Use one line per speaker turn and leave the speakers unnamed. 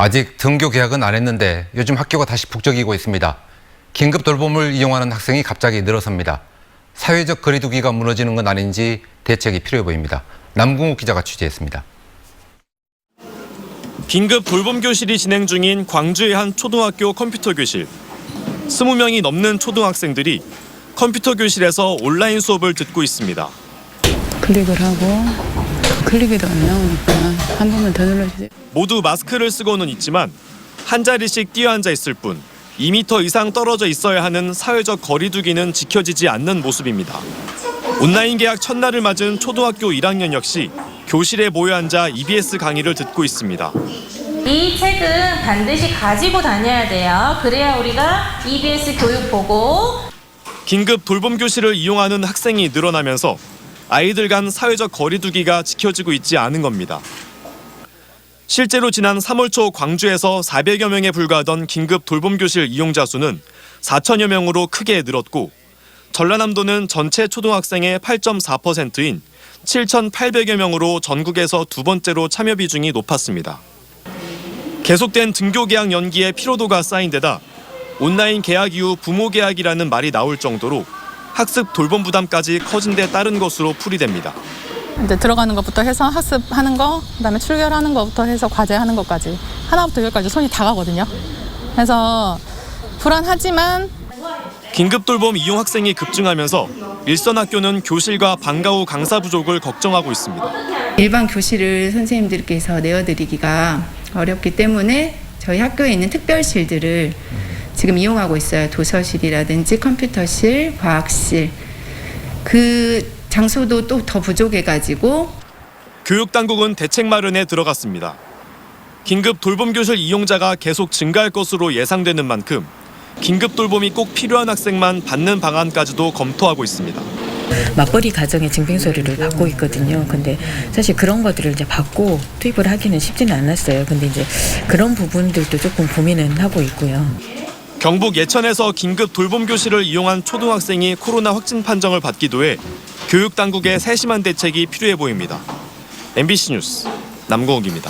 아직 등교 개학은 안 했는데 요즘 학교가 다시 북적이고 있습니다. 긴급 돌봄을 이용하는 학생이 갑자기 늘어섭니다. 사회적 거리두기가 무너지는 건 아닌지 대책이 필요해 보입니다. 남궁욱 기자가 취재했습니다.
긴급 돌봄 교실이 진행 중인 광주의 한 초등학교 컴퓨터 교실. 20명이 넘는 초등학생들이 컴퓨터 교실에서 온라인 수업을 듣고 있습니다.
클릭을 하고 클릭이 더 안 나오니까 한 번만 더 눌러주세요.
모두 마스크를 쓰고는 있지만 한 자리씩 뛰어앉아 있을 뿐 2m 이상 떨어져 있어야 하는 사회적 거리두기는 지켜지지 않는 모습입니다. 온라인 개학 첫날을 맞은 초등학교 1학년 역시 교실에 모여 앉아 EBS 강의를 듣고 있습니다.
이 책은 반드시 가지고 다녀야 돼요. 그래야 우리가 EBS 교육 보고.
긴급 돌봄 교실을 이용하는 학생이 늘어나면서 아이들 간 사회적 거리두기가 지켜지고 있지 않은 겁니다. 실제로 지난 3월 초 광주에서 400여 명에 불과하던 긴급 돌봄 교실 이용자 수는 4천여 명으로 크게 늘었고 전라남도는 전체 초등학생의 8.4%인 7,800여 명으로 전국에서 두 번째로 참여 비중이 높았습니다. 계속된 등교 개학 연기에 피로도가 쌓인 데다 온라인 개학 이후 부모 개학이라는 말이 나올 정도로 학습 돌봄 부담까지 커진 데 따른 것으로 풀이됩니다.
이제 들어가는 것부터 해서 학습하는 거, 그다음에 출결하는 것부터 해서 과제하는 것까지 하나부터 열까지 손이 다 가거든요. 그래서 불안하지만
긴급 돌봄 이용 학생이 급증하면서 일선 학교는 교실과 방과 후 강사 부족을 걱정하고 있습니다.
일반 교실을 선생님들께서 내어드리기가 어렵기 때문에 저희 학교에 있는 특별실들을 지금 이용하고 있어요. 도서실이라든지 컴퓨터실, 과학실. 그 장소도 또 더 부족해가지고.
교육당국은 대책 마련에 들어갔습니다. 긴급 돌봄 교실 이용자가 계속 증가할 것으로 예상되는 만큼 긴급 돌봄이 꼭 필요한 학생만 받는 방안까지도 검토하고 있습니다.
맞벌이 가정의 징빙서류를 받고 있거든요. 근데 사실 그런 것들을 이제 받고 투입을 하기는 쉽지는 않았어요. 근데 이제 그런 부분들도 조금 고민은 하고 있고요.
경북 예천에서 긴급 돌봄 교실을 이용한 초등학생이 코로나 확진 판정을 받기도 해 교육당국의 세심한 대책이 필요해 보입니다. MBC 뉴스 남궁욱입니다.